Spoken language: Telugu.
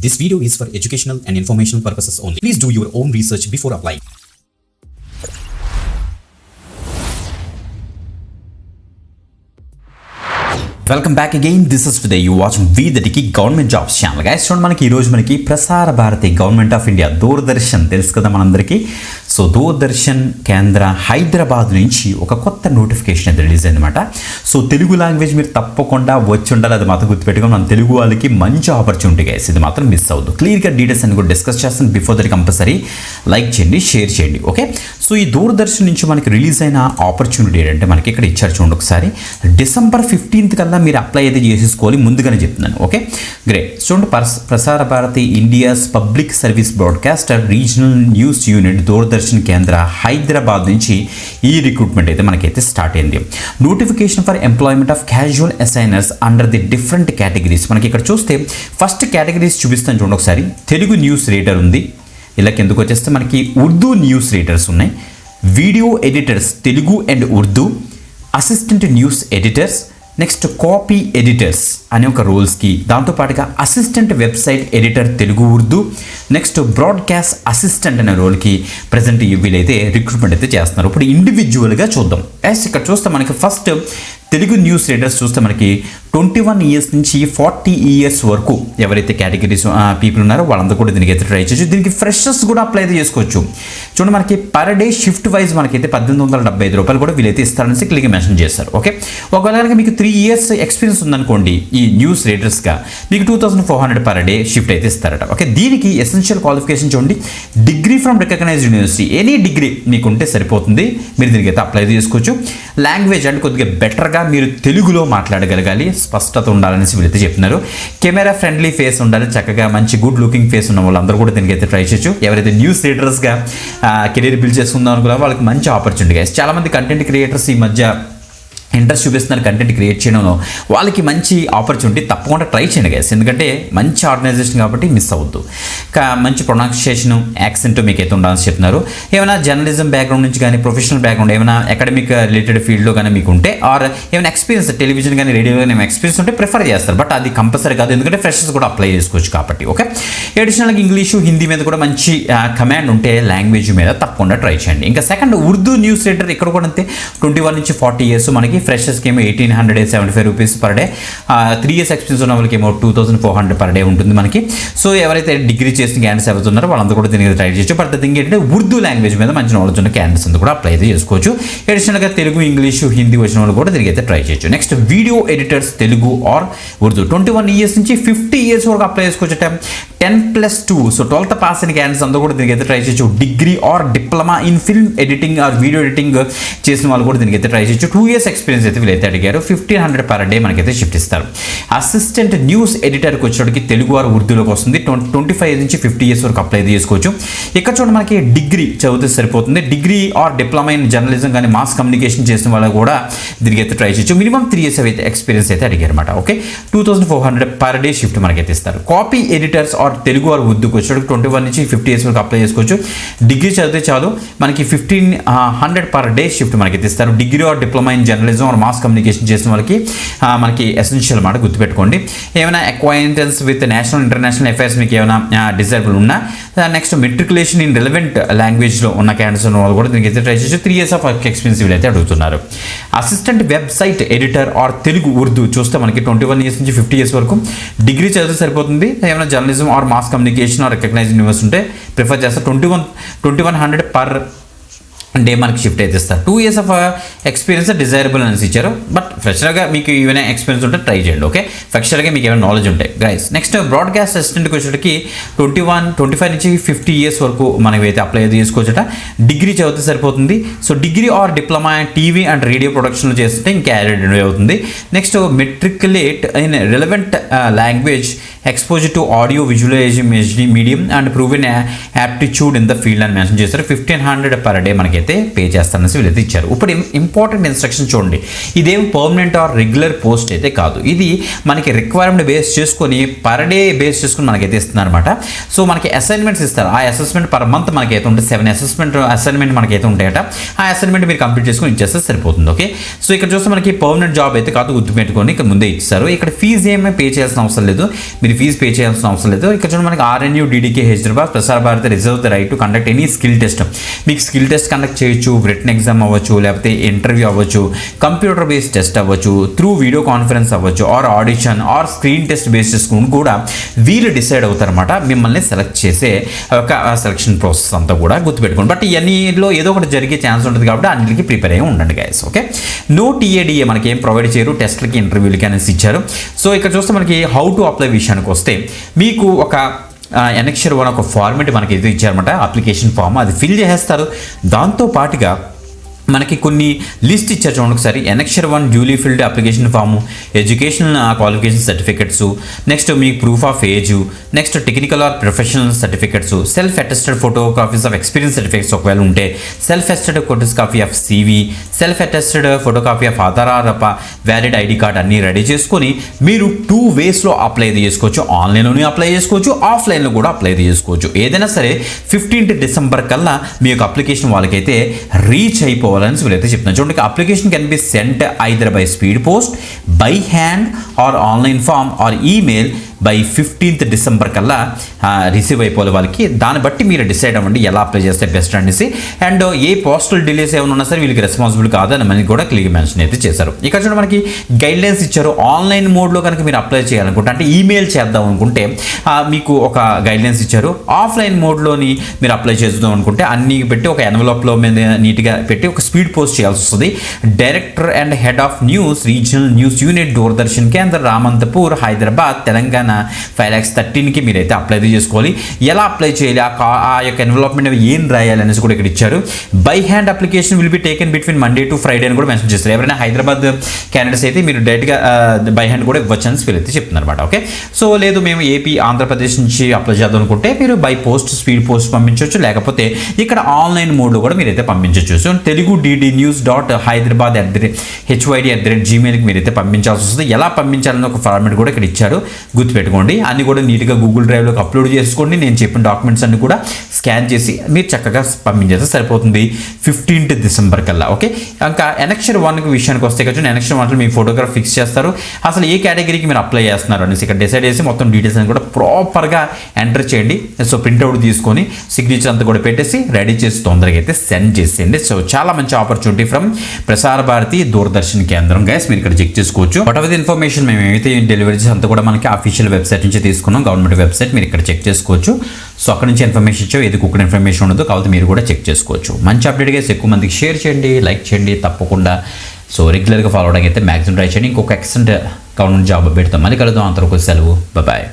This video is for educational and informational purposes only. Please do your own research before applying. Welcome back again. This is today you watching వీదటికి గవర్నమెంట్ జాబ్స్ ఛానల్. గైస్ చూడండి, మనకి ఈరోజు మనకి Prasar Bharati government of India Doordarshan తెలుసు కదా మనందరికీ. సో దూరదర్శన్ కేంద్ర హైదరాబాద్ నుంచి ఒక కొత్త నోటిఫికేషన్ అయితే రిలీజ్ అయిందన్నమాట. సో తెలుగు లాంగ్వేజ్ మీరు తప్పకుండా వచ్చి ఉండాలి, అది మాత్రం గుర్తుపెట్టుకోండి. మన తెలుగు వాళ్ళకి మంచి ఆపర్చునిటీ గైస్, ఇది మాత్రం మిస్ అవ్వద్దు. క్లియర్గా డీటెయిల్స్ అని కూడా డిస్కస్ చేస్తాను. బిఫోర్ దట్ కంపల్సరీ లైక్ చేయండి, షేర్ చేయండి. ఓకే, సో ఈ దూరదర్శన్ నుంచి మనకి రిలీజ్ అయిన ఆపర్చునిటీ ఏంటంటే మనకి ఇక్కడ ఇచ్చారు చూడండి ఒకసారి. December 15th కల్లా మీరు అప్లై అయితే చేసేసుకోవాలి, ముందుగానే చెప్తున్నాను. Okay, great. చూడండి, Prasar Bharati India's public service broadcaster regional news unit Doordarshan Kendra Hyderabad నుంచి ఈ రిక్రూట్మెంట్ అయితే మనకైతే స్టార్ట్ అయింది. Notification for employment of casual assigners under the different categories. మనకి ఇక్కడ చూస్తే ఫస్ట్ కేటగిరీస్ చూపిస్తాను చూడండి ఒకసారి. తెలుగు న్యూస్ రీడర్ ఉంది, ఇలా కిందకు వచ్చేస్తే మనకి ఉర్దూ న్యూస్ రీడర్స్ ఉన్నాయి, video editors Telugu and Urdu, assistant news editors, next copy editors అనే ఒక రోల్స్కి, దాంతోపాటుగా assistant website editor Telugu Urdu, next broadcast assistant అనే రోల్కి ప్రజెంట్ వీళ్ళైతే రిక్రూట్మెంట్ అయితే చేస్తున్నారు. ఇప్పుడు ఇండివిజువల్గా చూద్దాం. ఇక్కడ చూస్తే మనకి ఫస్ట్ తెలుగు న్యూస్ రీడర్స్ చూస్తే మనకి 21 years నుంచి 40 years వరకు ఎవరైతే కేటగిరీస్ పీపుల్ ఉన్నారో వాళ్ళందరూ కూడా దీనికి అయితే ట్రై చేయొచ్చు. దీనికి ఫ్రెషర్స్ కూడా అప్లై అయితే చేసుకోవచ్చు. చూడండి, మనకి పర్ డే షిఫ్ట్ వైజ్ మనకైతే ₹1875 కూడా వీళ్ళైతే ఇస్తారనేసి క్లిక్ మెన్షన్ చేస్తారు. ఓకే, ఒకవేళ కనుక మీకు 3 years ఎక్స్పీరియన్స్ ఉందనుకోండి ఈ న్యూస్ రీడర్స్గా, మీకు 2400 పర్ డే షిఫ్ట్ అయితే ఇస్తారట. ఓకే, దీనికి ఎసెన్షియల్ క్వాలిఫికేషన్ చూడండి, degree from recognised university, any degree మీకు ఉంటే సరిపోతుంది, మీరు దీనికి అయితే అప్లై చేసుకోవచ్చు. లాంగ్వేజ్ అంటే కొద్దిగా బెటర్గా మీరు తెలుగులో మాట్లాడగలగాలి, స్పష్టత ఉండాలనేసి వీళ్ళైతే చెప్తున్నారు. కెమెరా ఫ్రెండ్లీ ఫేస్ ఉండాలి, చక్కగా మంచి గుడ్ లుకింగ్ ఫేస్ ఉన్న వాళ్ళందరూ కూడా దీనికి అయితే ట్రై చేయొచ్చు. ఎవరైతే న్యూస్ రీడర్స్గా కెరీర్ బిల్డ్ చేసుకుందాం అనుకున్నా వాళ్ళకి మంచి ఆపర్చునిటీ. చాలామంది కంటెంట్ క్రియేటర్స్ ఈ మధ్య ఇంట్రెస్ట్ చూపిస్తున్నారు కంటెంట్ క్రియేట్ చేయడంలో, వాళ్ళకి మంచి ఆపర్చునిటీ, తప్పకుండా ట్రై చేయండి గైస్. ఎందుకంటే మంచి ఆర్గనైజేషన్ కాబట్టి మిస్ అవ్వద్దు. మంచి ప్రొనౌన్సియేషన్ యాక్సెంట్ మీకు అయితే ఉండాలని చెప్తున్నారు. ఏమైనా జర్నలిజం బ్యాక్గ్రౌండ్ నుంచి కానీ, ప్రొఫెషనల్ బ్యాక్గ్రౌండ్, ఏమైనా అకాడమిక్ రిలేటెడ్ ఫీల్డ్లో కానీ మీకు ఉంటే, ఆర్ ఏమైనా ఎక్స్పీరియన్స్ టెలివిజన్ కానీ రేడియో కానీ ఏమైనా ఎక్స్పీరియన్స్ ఉంటే ప్రిఫర్ చేస్తారు. బట్ అది కంపల్సరీ కాదు, ఎందుకంటే ఫ్రెషర్స్ కూడా అప్లై చేసుకోవచ్చు కాబట్టి. ఓకే, అడిషనల్గా ఇంగ్లీషు హిందీ మీద కూడా మంచి కమాండ్ ఉంటే లాంగ్వేజ్ మీద తప్పకుండా ట్రై చేయండి. ఇంకా సెకండ్ ఉర్దూ న్యూస్ రీడర్, ఇక్కడ కూడా అంతే 21 నుంచి 40 years మనకి. ఫ్రెషర్స్కి ఏమో ₹1875 పర్ డే, 3 years ఎక్స్పీరియన్స్ ఉన్న వాళ్ళకి ఏమో 2400 పర్ డే ఉంటుంది మనకి. సో ఎవరైతే డిగ్రీ చేసిన క్యాండిడేట్స్ ఎవరుతున్నారో వాళ్ళందరూ కూడా దీనికి ట్రై చేయొచ్చు. బట్ థింగ్ ఏంటంటే ఉర్దూ లాంగ్వేజ్ మీద మంచి నాలెడ్జ్ ఉన్న క్యాండిడేట్స్ అంతా కూడా అప్లై అయితే చేసుకోవచ్చు. అడిషనల్గా తెలుగు ఇంగ్లీషు హిందీ వచ్చిన వాళ్ళు కూడా దీనికి అయితే ట్రై చేయొచ్చు. Next video editors Telugu or Urdu 21 years నుంచి 50 years వరకు అప్లై చేసుకోవచ్చు. 10+2, సో 12th పాస్ అయిన క్యాండిడేట్స్ అందరూ కూడా దీనికి అయితే ట్రై చేయొచ్చు. Degree or diploma in film editing or video editing చేసిన వాళ్ళు కూడా దీనికి అయితే ట్రై చేయొచ్చు. 2 years ఎక్స్పీరియన్స్ అయితే వీళ్ళైతే అడిగారు. 1500 పర్ డే మనకైతే షిఫ్ట్ ఇస్తారు. అసిస్టెంట్ న్యూస్ ఎడిటర్కి వచ్చేటికి తెలుగు ఆర్ ఉర్దూలోకి వస్తుంది. 25 నుంచి 50 years వరకు అప్లై చేసుకోవచ్చు. ఇక్కడ చూడండి, మనకి డిగ్రీ చదివితే సరిపోతుంది. Degree or diploma in journalism కానీ మాస్ కమ్యూనికేషన్ చేసిన వాళ్ళు కూడా దీనికి అయితే ట్రై చేయొచ్చు. మినిమం 3 years అయితే ఎక్స్పీరియన్స్ అయితే అడిగారు అనమాట. ఓకే, 2400 పర్ డే షిఫ్ట్ మనకైతే ఇస్తారు. Copy editors or Telugu or ఉర్దూకి వచ్చేటికి 21 నుంచి 50 years వరకు అప్లై చేసుకోవచ్చు. డిగ్రీ చదివితే చాలు, మనకి 1500 పర్ డే షిఫ్ట్ మనకైతే ఇస్తారు. Degree or diploma in journalism or mass communication చేసిన వాళ్ళకి మనకి ఎసెన్షియల్ మాట గుర్తుపెట్టుకోండి. ఏమైనా acquaintance with national international affairs మీకు ఏమైనా డిజైరబుల్ ఉన్నా, నెక్స్ట్ మెట్రికులేషన్ ఇన్ రిలవెంట్ లాంగ్వేజ్లో ఉన్న క్యాండిడేట్స్ ఉన్న వాళ్ళు కూడా దీనికి అయితే ట్రై చేయొచ్చు. 3 years ఆఫ్ ఎక్స్పీరియన్స్ వీళ్ళైతే అడుగుతున్నారు. Assistant website editor are Telugu Urdu చూస్తే మనకి 21 years నుంచి 50 years వరకు డిగ్రీ చదివితే సరిపోతుంది. ఏమైనా journalism or mass communication or recognised university ఉంటే ప్రిఫర్ చేస్తారు. 2100 పర్ డే మనకి షిఫ్ట్ అయితే ఇస్తారు. 2 years ఆఫ్ ఎక్స్పీరియన్స్ డిజైరబుల్ అనేసి ఇచ్చారు. బట్ ఫ్రెషర్గా మీకు ఏమైనా ఎక్స్పీరియన్స్ ఉంటే ట్రై చేయండి. ఓకే, ఫ్రెషర్గా మీకు ఏమైనా నాలెడ్జ్ ఉంటాయి గైస్. నెక్స్ట్ బ్రాడ్కాస్ట్ అసిస్టెంట్కి వచ్చేటికి 25 నుంచి 50 years వరకు మనమైతే అప్లై అయితే చేసుకోవచ్చట. డిగ్రీ చదివితే సరిపోతుంది. So degree or diploma TV and radio ప్రొడక్షన్లో చేస్తుంటే ఇంకా యాడెడ్ అవుతుంది. Next matriculate in relevant language, exposure to audio visualization medium and proven aptitude in the field అని మెన్షన్ చేస్తారు. 1500 పర్ డే మనకైతే పే చేస్తారనేసి వీళ్ళైతే ఇచ్చారు. ఇప్పుడు ఇంపార్టెంట్ ఇన్స్ట్రక్షన్ చూడండి, ఇదేం పర్మనెంట్ ఆర్ రెగ్యులర్ పోస్ట్ అయితే కాదు. ఇది మనకి రిక్వైర్మెంట్ బేస్ చేసుకొని పర్ డే బేస్ చేసుకుని మనకైతే ఇస్తున్నారు అనమాట. సో మనకి అసైన్మెంట్స్ ఇస్తారు. ఆ అసెస్మెంట్ పర్ మంత్ మనకైతే ఉంటుంది. 7 అసైన్మెంట్ మనకైతే ఉంటాయట. ఆ అసైన్మెంట్ మీరు కంప్లీట్ చేసుకొని ఇచ్చేస్తే సరిపోతుంది. ఓకే, సో ఇక్కడ చూస్తే మనకి పర్మనెంట్ జాబ్ అయితే కాదు, గుర్తుపెట్టుకొని ఇక్కడ ముందే ఇచ్చారు. ఇక్కడ ఫీజు ఏమీ పే చేయాల్సిన అవసరం లేదు. మీరు మీరు ఫీజు పే చేయాల్సిన అవసరం లేదు. ఇక్కడ చూడండి మనకి RNU DDK Hyderabad Prasar Bharati reserve the right to conduct any skill test. మీకు స్కిల్ టెస్ట్ కండక్ట్ చేయొచ్చు, రిటన్ ఎగ్జామ్ అవ్వచ్చు, లేకపోతే ఇంటర్వ్యూ అవ్వచ్చు, కంప్యూటర్ బేస్డ్ టెస్ట్ అవ్వచ్చు, త్రూ వీడియో కాన్ఫరెన్స్ అవ్వచ్చు, or audition or screen test base చేసుకుని కూడా వీళ్ళు డిసైడ్ అవుతారన్నమాట మిమ్మల్ని సెలెక్ట్ చేసే ఒక సెలక్షన్ ప్రాసెస్ అంతా కూడా గుర్తుపెట్టుకోండి. బట్ ఇవన్నీలో ఏదో ఒకటి జరిగే ఛాన్స్ ఉంటుంది కాబట్టి అన్నిటికీ ప్రిపేర్ అయ్యి ఉండండి గైస్. ఓకే, నో TADA మనకి ఏం ప్రొవైడ్ చేయరు, టెస్ట్లకి ఇంటర్వ్యూలకి అనేసి ఇచ్చారు. సో ఇక్కడ చూస్తే మనకి హౌ టు అప్లై విషయానికి వస్తే మీకు ఒక Annexure 1 ఒక ఫార్మెట్ మనకి ఇది ఇచ్చారన్నమాట, అప్లికేషన్ ఫామ్. అది ఫిల్ చేసేస్తారు. దాంతో పాటుగా మనకి కొన్ని లిస్ట్ ఇచ్చారు చూడండి ఒకసారి. Annexure 1 duly filled application form, educational qualification certificates, next మీకు proof of age, next technical or professional certificates, self attested photo copies of experience certificates ఒకవేళ ఉంటే, self attested photos copy of CV, self attested photo copy of Aadhaar or valid ID card అన్నీ రెడీ చేసుకొని మీరు 2 వేస్లో అప్లై చేసుకోవచ్చు. ఆన్లైన్లోనే అప్లై చేసుకోవచ్చు, ఆఫ్లైన్లో కూడా అప్లై చేసుకోవచ్చు. ఏదైనా సరే 15th డిసెంబర్ కల్లా మీ యొక్క అప్లికేషన్ వాళ్ళకైతే రీచ్ అయిపోవాలి వీళ్ళైతే చెప్తున్నారు. చూడండి, application can be sent either by speed post, by hand or online form or email by 15th December కల్లా రిసీవ్ అయిపోవాలి వాళ్ళకి. దాన్ని బట్టి మీరు డిసైడ్ అవ్వండి ఎలా అప్లై చేస్తే బెస్ట్ అనేసి. అండ్ ఏ పోస్టల్ డిలేస్ ఏమైనా ఉన్నా సరే వీళ్ళకి రెస్పాన్సిబుల్ కాదని మనకి కూడా క్లియర్ మెన్షన్ అయితే చేశారు. ఇక్కడ చూడండి మనకి గైడ్లైన్స్ ఇచ్చారు. ఆన్లైన్ మోడ్లో కనుక మీరు అప్లై చేయాలనుకుంటే, అంటే ఈమెయిల్ చేద్దాం అనుకుంటే మీకు ఒక గైడ్లైన్స్ ఇచ్చారు. ఆఫ్లైన్ మోడ్లోని మీరు అప్లై చేద్దాం అనుకుంటే అన్ని పెట్టి ఒక ఎన్వలప్లో మీద నీట్గా పెట్టి ఒక స్పీడ్ పోస్ట్ చేయాల్సి వస్తుంది. Director and head of news regional news unit Doordarshan కేంద్ర రామంతపూర్ హైదరాబాద్ తెలంగాణ 5,13,000కి మీరైతే అప్లై చేసుకోవాలి. ఎలా అప్లై చేయాలి, ఆ యొక్క ఎన్వలప్మెంట్ ఏం రాయాలి అనేసి కూడా ఇక్కడ ఇచ్చారు. By hand application will be taken between Monday to Friday అని కూడా మెన్షన్ చేస్తారు. ఎవరైనా హైదరాబాద్ క్యాండిడేట్స్ అయితే మీరు డైరెక్ట్గా బై హ్యాండ్ కూడా ఇవ్వచ్చు అని వీళ్ళైతే చెప్తున్నారు అనమాట. ఓకే, సో లేదు మేము ఏపీ ఆంధ్రప్రదేశ్ నుంచి అప్లై చేద్దాం అనుకుంటే మీరు బై పోస్ట్ స్పీడ్ పోస్ట్ పంపించవచ్చు, లేకపోతే ఇక్కడ ఆన్లైన్ మోడ్లో కూడా మీరైతే పంపించవచ్చు. సో తెలుగు DDnews.hyderabad@HYD@gmailకి మీరైతే పంపించాల్సి వస్తుంది. ఎలా పంపించాలని ఒక ఫార్మెట్ కూడా ఇక్కడ ఇచ్చారు, గుర్తుపెట్టుకోండి. అన్ని కూడా నీట్గా గూగుల్ డ్రైవ్లోకి అప్లోడ్ చేసుకోండి. నేను చెప్పిన డాక్యుమెంట్స్ అన్ని కూడా స్కాన్ చేసి మీరు చక్కగా పంపించేస్తే సరిపోతుంది 15th డిసెంబర్ కల్లా. ఓకే, ఇంకా Annexure 1 విషయానికి వస్తే కొంచెం Annexure 1 మీ ఫోటోగ్రాఫ్ ఫిక్స్ చేస్తారు. అసలు ఏ కేటగిరీకి మీరు అప్లై చేస్తున్నారు అనేసి ఇక్కడ డిసైడ్ చేసి మొత్తం డీటెయిల్స్ అని కూడా ప్రాపర్గా ఎంటర్ చేయండి. సో ప్రింట్అవుట్ తీసుకొని సిగ్నేచర్ అంతా కూడా పెట్టేసి రెడీ చేసి తొందరగా అయితే సెండ్ చేసేయండి. సో చాలా మంచి ఆపర్చునిటీ ఫ్రమ్ ప్రసార భారతి దూరదర్శన్ కేంద్రం గైస్, మీరు ఇక్కడ చెక్ చేసుకోవచ్చు. వాట్ ఆఫ్ ది ఇన్ఫర్మేషన్ మేము ఏమైతే డెలివరీ చేసి అంతా కూడా మనకి అఫీషియల్ వెబ్సైట్ నుంచి తీసుకున్నాం, గవర్నమెంట్ వెబ్సైట్, మీరు ఇక్కడ చెక్ చేసుకోవచ్చు. సో అక్కడ నుంచి ఇన్ఫర్మేషన్ ఇచ్చావు, ఏది కుక్కడ్ ఇన్ఫర్మేషన్ ఉండదు కాబట్టి మీరు కూడా చెక్ చేసుకోవచ్చు. మంచి అప్డేట్ గైస్, ఎక్కువ మందికి షేర్ చేయండి, లైక్ చేయండి తప్పకుండా. సో రెగ్యులర్గా ఫాలో అవడానికి అయితే మ్యాక్సిమం ట్రై చేయండి. ఇంకొక ఎక్సలెంట్ గవర్నమెంట్ జాబ్ పెడతాం. మళ్ళీ కలుద్దాం, అంతవరకు సెలవు, బాయ్.